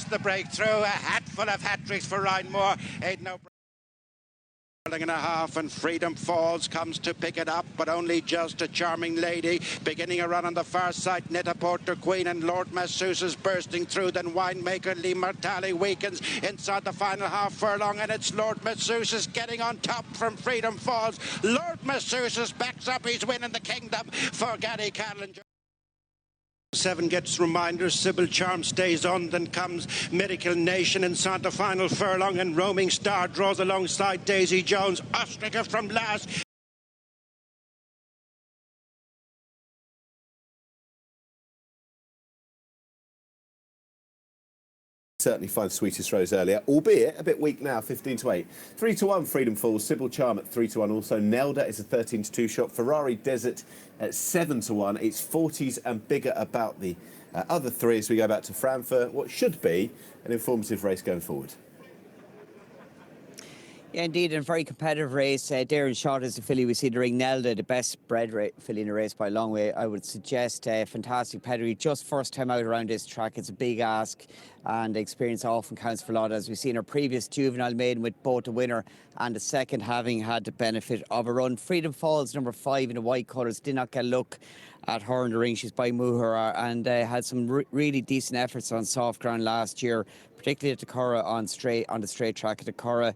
the breakthrough. A hatful of hat-tricks for Ryan Moore. Ain't no and a half, and Freedom Falls comes to pick it up, but only just a Charming Lady. Beginning a run on the far side, Netta Porter Queen and Lord Masseuse is bursting through. Then Winemaker Lee Martali weakens inside the final half furlong, and it's Lord Masseuse is getting on top from Freedom Falls. Lord Masseuse backs up his win in the kingdom for Gary Catlin. 7 gets reminders. Sybil Charm stays on. Then comes Miracle Nation inside the final furlong, and Roaming Star draws alongside Daisy Jones. Ostriker from last. Certainly find Sweetest Rose earlier, albeit a bit weak now, 15-8. 3-1 Freedom Falls, Sybil Charm at 3-1 also. Nelda is a 13-2 shot. Ferrari Desert at 7-1. It's 40s and bigger about the other three as we go back to Frankfurt. What should be an informative race going forward. Yeah, indeed, and a very competitive race. Darren Shot is the filly we see the ring. Nelda, the best bred filly in the race by a long way, I would suggest. Fantastic pedigree. Just first time out around this track. It's a big ask, and experience often counts for a lot, as we've seen her previous juvenile maiden with both the winner and the second having had the benefit of a run. Freedom Falls, number 5 in the white colours, did not get a look at her in the ring. She's by Muhara, and had some really decent efforts on soft ground last year, particularly at the Curragh on the straight track at the Curragh.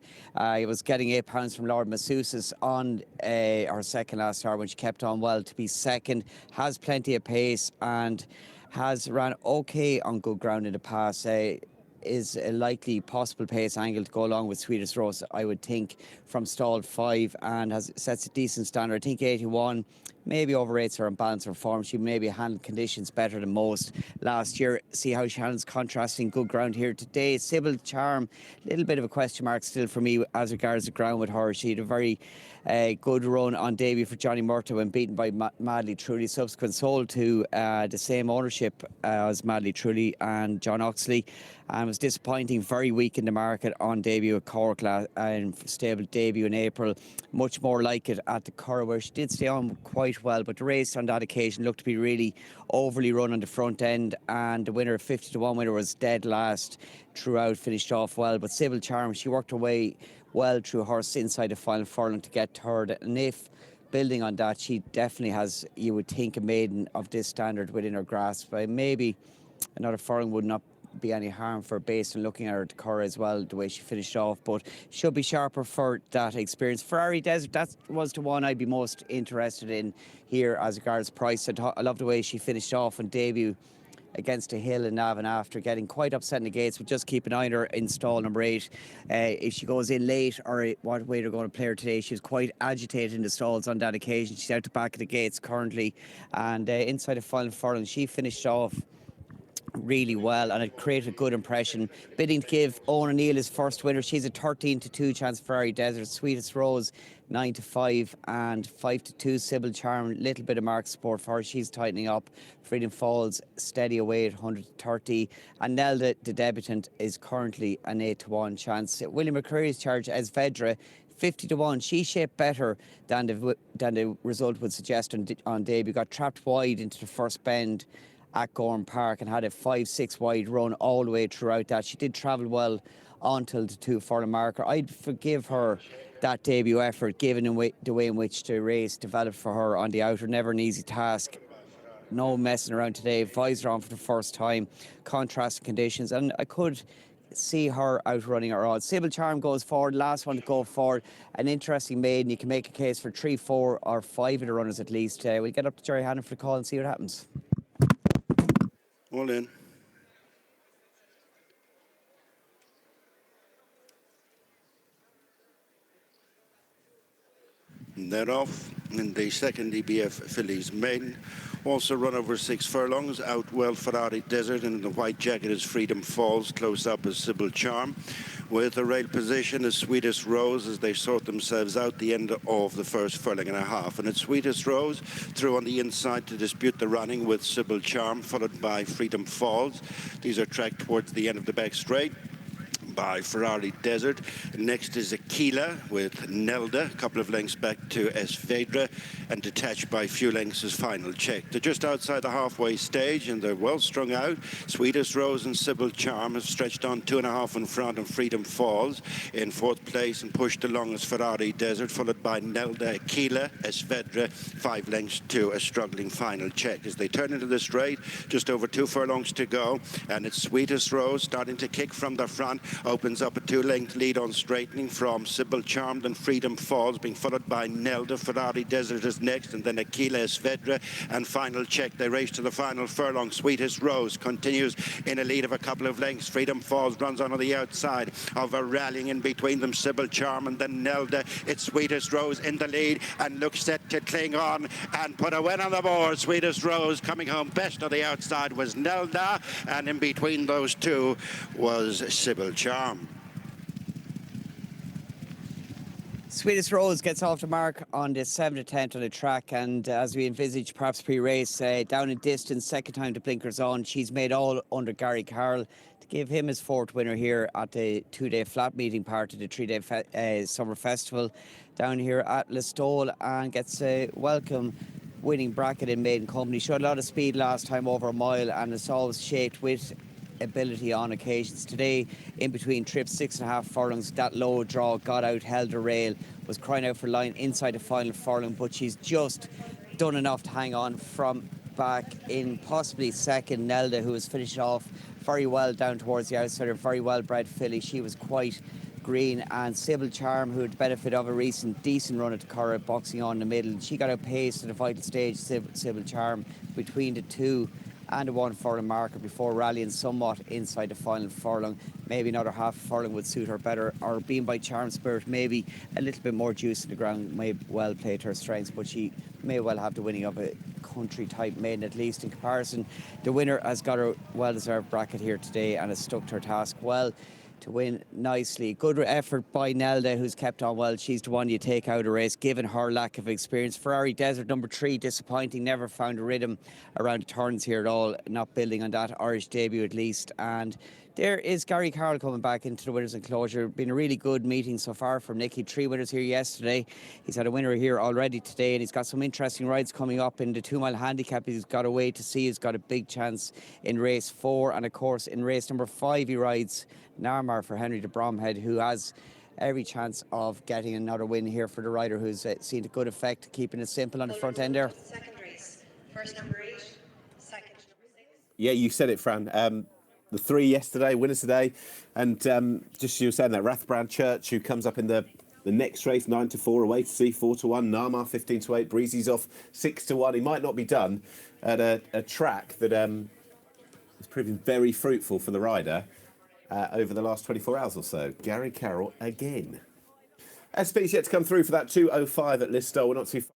He was getting £8 from Lord Masseuse's on her second last start when she kept on well to be second. Has plenty of pace and has ran okay on good ground in the past. Is a likely possible pace angle to go along with Sweetest Rose, I would think, from stall 5, and sets a decent standard. I think 81 maybe overrates her on balance her form. She maybe handled conditions better than most last year. See how she handles contrasting good ground here today. Sybil Charm, a little bit of a question mark still for me as regards the ground with her. She had a very good run on debut for Johnny Murtagh when beaten by Madly Truly, subsequent sold to the same ownership as Madly Truly and John Oxley, and was disappointing, very weak in the market on debut at Cork and stable debut in April. Much more like it at the Curragh, where she did stay on quite well, but the race on that occasion looked to be really overly run on the front end, and the winner, 50-1 winner, was dead last throughout, finished off well. But Sybil Charm, she worked her way well through horse inside the final furlong to get third, and if building on that, she definitely has, you would think, a maiden of this standard within her grasp. Maybe another furlong would not be any harm for, based on looking at her at Curragh as well, the way she finished off, but should be sharper for that experience. Ferrari Desert, that was the one I'd be most interested in here as regards price. I love the way she finished off on debut against a hill in Navan after getting quite upset in the gates. But just keep an eye on her in stall number 8. If she goes in late, or what way they're going to play her today, she was quite agitated in the stalls on that occasion. She's out the back of the gates currently, and inside the final furlong she finished off really well, and it created a good impression. Bidding to give Owen O'Neill his first winner. She's a 13-2 chance. Ferrari Desert, Sweetest Rose 9-5, and 5-2 Sybil Charm. Little bit of mark support for her. She's tightening up. Freedom Falls steady away at 130, and Nelda, the debutant, is currently an 8-1 chance. William McCreary's charge as Vedra, 50-1. She shaped better than the result would suggest on debut. Got trapped wide into the first bend at Gorham Park and had a 5-6 wide run all the way throughout that. She did travel well until the 2 furlong marker. I'd forgive her that debut effort, given the way in which the race developed for her on the outer. Never an easy task. No messing around today. Visor on for the first time. Contrasting conditions, and I could see her outrunning her odds. Sybil Charm goes forward, last one to go forward. An interesting maiden. You can make a case for 3, 4 or 5 of the runners at least. We'll get up to Jerry Hannon for the call and see what happens. All in. They're off in the second EBF fillies maiden. Also run over 6 furlongs. Out well Ferrari Desert, and in the white jacket is Freedom Falls. Close up is Sybil Charm. With the rail position is Sweetest Rose as they sort themselves out the end of the first furlong and a half. And it's Sweetest Rose through on the inside to dispute the running with Sybil Charm, followed by Freedom Falls. These are tracked towards the end of the back straight. by Ferrari Desert. Next is Aquila with Nelda, a couple of lengths back to Esvedra, and detached by a few lengths as Final Check. They're just outside the halfway stage and they're well strung out. Sweetest Rose and Sybil Charm have stretched on 2.5 in front, and Freedom Falls in fourth place and pushed along as Ferrari Desert, followed by Nelda, Aquila, Esvedra, 5 lengths to a struggling Final Check. As they turn into the straight, just over 2 furlongs to go, and it's Sweetest Rose starting to kick from the front, opens up a 2-length lead on straightening from Sybil Charmed and Freedom Falls, being followed by Nelda. Ferrari Desert is next, and then Aquila, Esvedra, and Final Check. They race to the final furlong. Sweetest Rose continues in a lead of a couple of lengths. Freedom Falls runs on the outside of a rallying in between them. Sybil Charm and then Nelda. It's Sweetest Rose in the lead and looks set to cling on and put a win on the board. Sweetest Rose coming home best on the outside was Nelda, and in between those two was Sybil Charm. Sweetest Rose gets off the mark on the 7th attempt on the track, and as we envisage perhaps pre-race, down in distance, second time to blinkers on. She's made all under Gary Carroll to give him his 4th winner here at the 2-day flat meeting part of the 3-day summer festival down here at Listowel, and gets a welcome winning bracket in maiden company. Showed a lot of speed last time over a mile, and it's always shaped with ability on occasions. Today, in between trips, 6.5 furlongs, that low draw got out, held the rail, was crying out for line inside the final furlong, but she's just done enough to hang on from back in possibly second. Nelda, who was finishing off very well down towards the outside, a very well bred filly. She was quite green, and Sybil Charm, who had the benefit of a recent decent run at the Curragh, boxing on in the middle. She got outpaced at the vital stage, Sybil Charm, between the 2 and a 1 furlong marker before rallying somewhat inside the final furlong. Maybe another half furlong would suit her better, or being by Charm Spirit, maybe a little bit more juice in the ground may well play to her strengths, but she may well have the winning of a country type maiden, at least in comparison. The winner has got her well-deserved bracket here today and has stuck to her task well to win nicely. Good effort by Nelda, who's kept on well. She's the one you take out of a race, given her lack of experience. Ferrari Desert, number 3, disappointing. Never found a rhythm around the turns here at all. Not building on that Irish debut, at least. And there is Gary Carroll coming back into the winners' enclosure. Been a really good meeting so far from Nicky. 3 winners here yesterday. He's had a winner here already today, and he's got some interesting rides coming up in the 2-mile handicap. He's got a way to see. He's got a big chance in race 4, and of course in race number 5 he rides Narmar for Henry de Bromhead, who has every chance of getting another win here for the rider, who's seen a good effect, keeping it simple on the front end there. Second race, first number 8, second number 6. Yeah, you said it, Fran. The 3 yesterday, winners today, and just you were saying that Rathbrand Church, who comes up in the next race, 9-4, away to sea, 4-1. Narmar 15-8. Breezy's off 6-1. He might not be done at a track that is proving very fruitful for the rider over the last 24 hours or so. Gary Carroll again. SP's yet to come through for that 2:05 at Listowel. We're not too far.